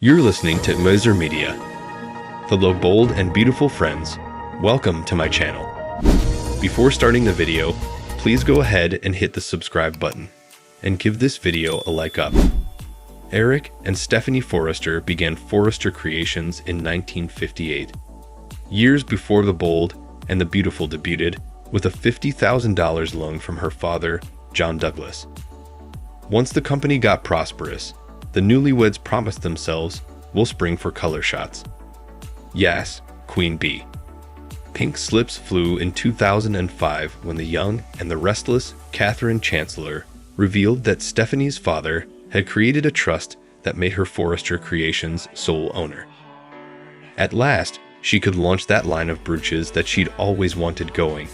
You're listening to Moser Media. Hello, bold and beautiful friends. Welcome to my channel. Before starting the video, please go ahead and hit the subscribe button and give this video a like up. Eric and Stephanie Forrester began Forrester Creations in 1958, years before the Bold and the Beautiful debuted, with a $50,000 loan from her father, John Douglas. Once the company got prosperous, the newlyweds promised themselves, "We'll spring for color shots." Yes, Queen Bee. Pink slips flew in 2005 when the young and the restless Catherine Chancellor revealed that Stephanie's father had created a trust that made her Forrester Creations sole owner. At last, she could launch that line of brooches that she'd always wanted gone.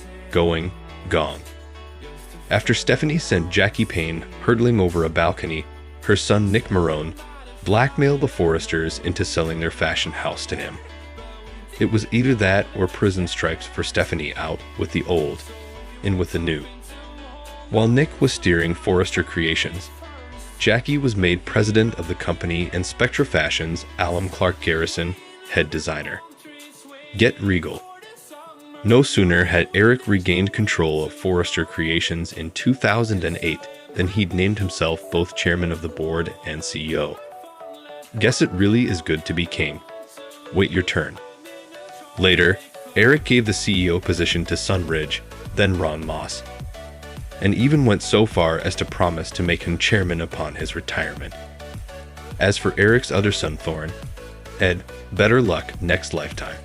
After Stephanie sent Jackie Payne hurtling over a balcony, her son Nick Marone blackmailed the Forresters into selling their fashion house to him. It was either that or prison stripes for Stephanie, out with the old, in with the new. While Nick was steering Forrester Creations, Jackie was made president of the company and Spectra Fashion's Alum Clark Garrison head designer. Get regal. No sooner had Eric regained control of Forrester Creations in 2008 than he'd named himself both chairman of the board and CEO. Guess it really is good to be king. Wait your turn. Later, Eric gave the CEO position to son Ridge, then Ron Moss, and even went so far as to promise to make him chairman upon his retirement. As for Eric's other son Thorne, Ed, better luck next lifetime.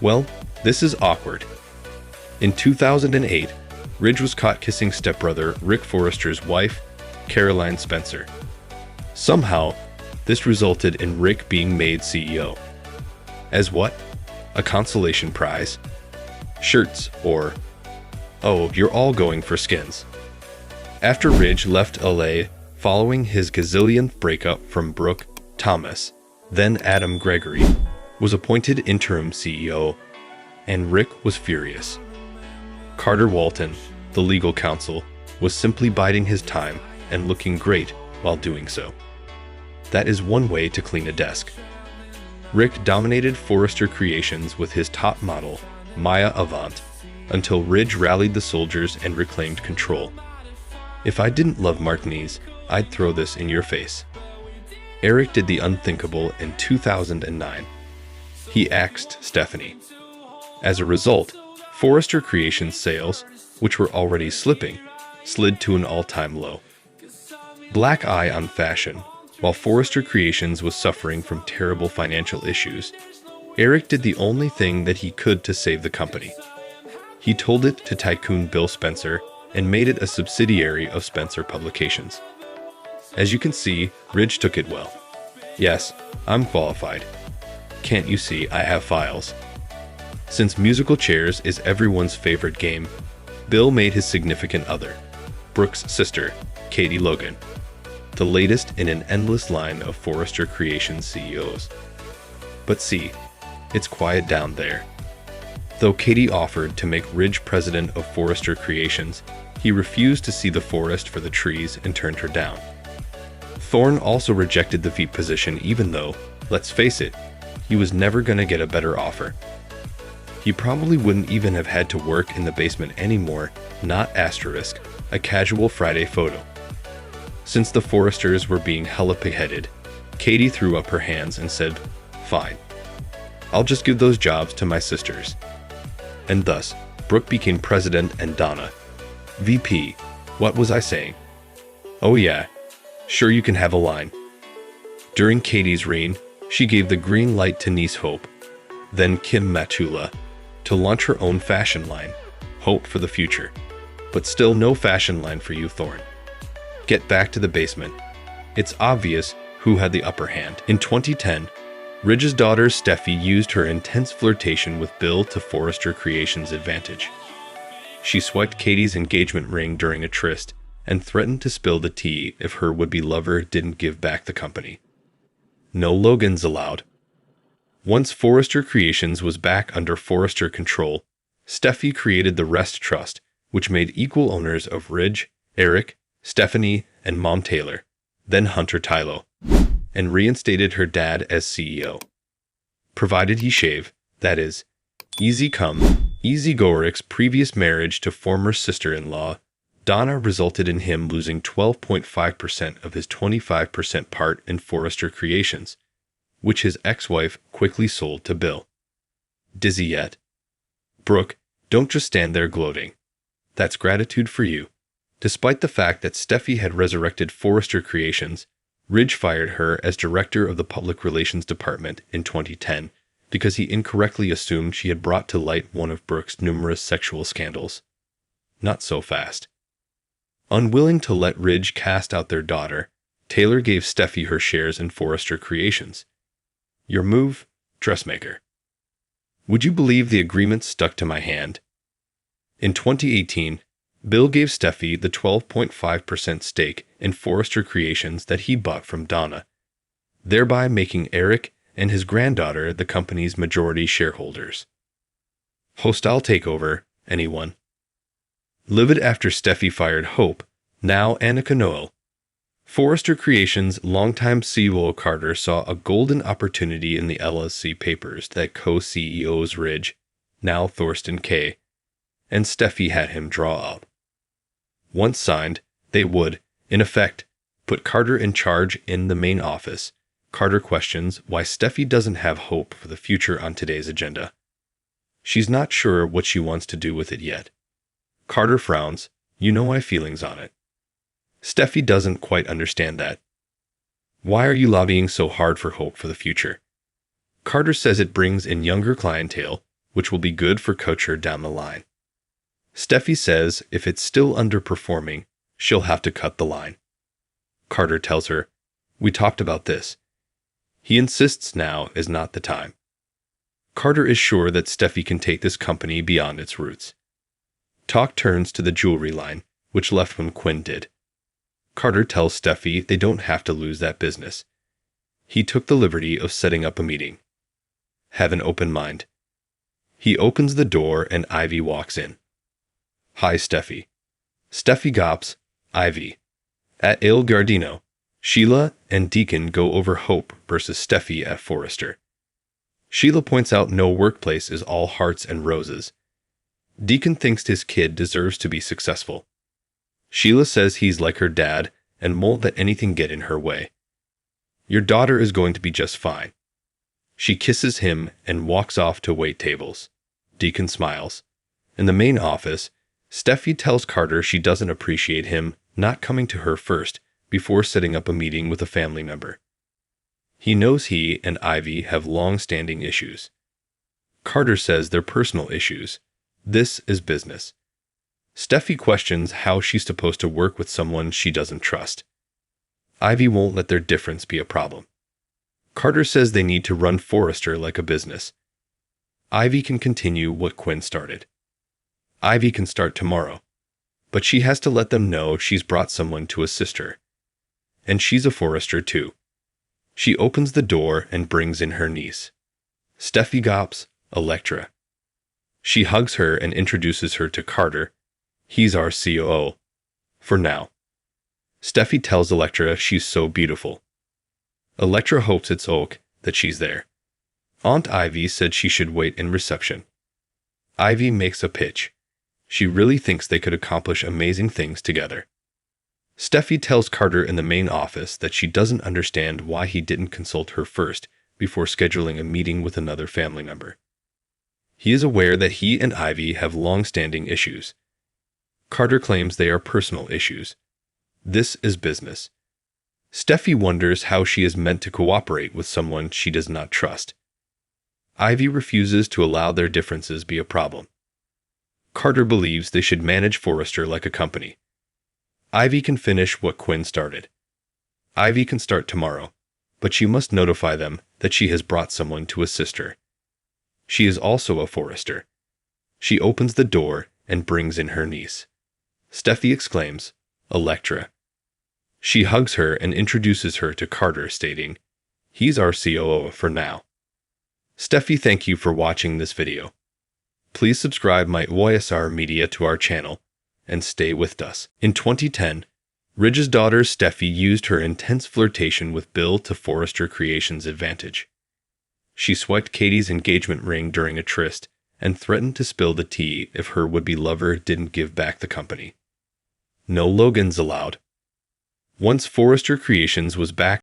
Well, this is awkward. In 2008, Ridge was caught kissing stepbrother Rick Forrester's wife, Caroline Spencer. Somehow, this resulted in Rick being made CEO. As what? A consolation prize? Shirts, or, oh, you're all going for skins. After Ridge left LA following his gazillionth breakup from Brooke, Thomas, then Adam Gregory, was appointed interim CEO, and Rick was furious. Carter Walton, the legal counsel, was simply biding his time and looking great while doing so. That is one way to clean a desk. Rick dominated Forrester Creations with his top model, Maya Avant, until Ridge rallied the soldiers and reclaimed control. If I didn't love martinis, I'd throw this in your face. Eric did the unthinkable in 2009. He axed Stephanie. As a result, Forrester Creations sales, which were already slipping, slid to an all-time low. Black eye on fashion. While Forrester Creations was suffering from terrible financial issues, Eric did the only thing that he could to save the company. He told it to tycoon Bill Spencer and made it a subsidiary of Spencer Publications. As you can see, Ridge took it well. Yes, I'm qualified. Can't you see I have files? Since musical chairs is everyone's favorite game, Bill made his significant other, Brooke's sister, Katie Logan, the latest in an endless line of Forrester Creations CEOs. But see, it's quiet down there. Though Katie offered to make Ridge president of Forrester Creations, he refused to see the forest for the trees and turned her down. Thorne also rejected the VP position, even though, let's face it, he was never going to get a better offer. He probably wouldn't even have had to work in the basement anymore, not asterisk, a casual Friday photo. Since the Forresters were being hella pig-headed, Katie threw up her hands and said, "Fine. I'll just give those jobs to my sisters." And thus, Brooke became president and Donna, VP. What was I saying? Oh yeah, sure you can have a line. During Katie's reign, she gave the green light to niece Hope, then Kim Matula, to launch her own fashion line, Hope for the Future. But still no fashion line for you, Thorne. Get back to the basement. It's obvious who had the upper hand. In 2010, Ridge's daughter Steffi used her intense flirtation with Bill to Forrester Creations' advantage. She swiped Katie's engagement ring during a tryst and threatened to spill the tea if her would-be lover didn't give back the company. No Logans allowed. Once Forrester Creations was back under Forrester control, Steffi created the Rest Trust, which made equal owners of Ridge, Eric, Stephanie, and Mom Taylor, then Hunter Tylo. and reinstated her dad as CEO. Provided he shave, that is, easy come, easy go. Eric's previous marriage to former sister-in-law, Donna, resulted in him losing 12.5% of his 25% part in Forrester Creations, which his ex-wife quickly sold to Bill. Dizzy yet? Brooke, don't just stand there gloating. That's gratitude for you. Despite the fact that Steffi had resurrected Forrester Creations, Ridge fired her as director of the Public Relations Department in 2010 because he incorrectly assumed she had brought to light one of Brooke's numerous sexual scandals. Not so fast. Unwilling to let Ridge cast out their daughter, Taylor gave Steffi her shares in Forrester Creations. Your move, dressmaker. Would you believe the agreement stuck to my hand? In 2018, Bill gave Steffi the 12.5% stake in Forrester Creations that he bought from Donna, thereby making Eric and his granddaughter the company's majority shareholders. Hostile takeover, anyone? Livid after Steffi fired Hope, now Annika Noel, Forrester Creations' longtime CEO Carter saw a golden opportunity in the LLC papers that co-CEOs Ridge, now Thorsten K., and Steffi had him draw up. Once signed, they would, in effect, put Carter in charge in the main office. Carter questions why Steffi doesn't have hope for the future on today's agenda. She's not sure what she wants to do with it yet. Carter frowns. You know my feelings on it. Steffi doesn't quite understand that. Why are you lobbying so hard for hope for the future? Carter says it brings in younger clientele, which will be good for Couture down the line. Steffi says if it's still underperforming, she'll have to cut the line. Carter tells her, we talked about this. He insists now is not the time. Carter is sure that Steffi can take this company beyond its roots. Talk turns to the jewelry line, which left when Quinn did. Carter tells Steffi they don't have to lose that business. He took the liberty of setting up a meeting. Have an open mind. He opens the door and Ivy walks in. Hi, Steffi. Steffi gops, Ivy. At Il Giardino, Sheila and Deacon go over Hope versus Steffi at Forrester. Sheila points out no workplace is all hearts and roses. Deacon thinks his kid deserves to be successful. Sheila says he's like her dad and won't let anything get in her way. Your daughter is going to be just fine. She kisses him and walks off to wait tables. Deacon smiles. In the main office, Steffi tells Carter she doesn't appreciate him not coming to her first before setting up a meeting with a family member. He knows he and Ivy have long-standing issues. Carter says they're personal issues. This is business. Steffi questions how she's supposed to work with someone she doesn't trust. Ivy won't let their difference be a problem. Carter says they need to run Forrester like a business. Ivy can continue what Quinn started. Ivy can start tomorrow, but she has to let them know she's brought someone to assist her. And she's a Forrester too. She opens the door and brings in her niece. Steffi gops, Electra. She hugs her and introduces her to Carter. He's our COO. For now. Steffi tells Electra she's so beautiful. Electra hopes it's Oak that she's there. Aunt Ivy said she should wait in reception. Ivy makes a pitch. She really thinks they could accomplish amazing things together. Steffi tells Carter in the main office that she doesn't understand why he didn't consult her first before scheduling a meeting with another family member. He is aware that he and Ivy have long-standing issues. Carter claims they are personal issues. This is business. Steffi wonders how she is meant to cooperate with someone she does not trust. Ivy refuses to allow their differences be a problem. Carter believes they should manage Forrester like a company. Ivy can finish what Quinn started. Ivy can start tomorrow, but she must notify them that she has brought someone to assist her. She is also a Forrester. She opens the door and brings in her niece. Steffi exclaims, Electra. She hugs her and introduces her to Carter, stating, he's our COO for now. Steffi, thank you for watching this video. Please subscribe my OSR Media to our channel and stay with us. In 2010, Ridge's daughter Steffi used her intense flirtation with Bill to Forrester Creations' advantage. She swiped Katie's engagement ring during a tryst and threatened to spill the tea if her would-be lover didn't give back the company. No Logans allowed. Once Forrester Creations was back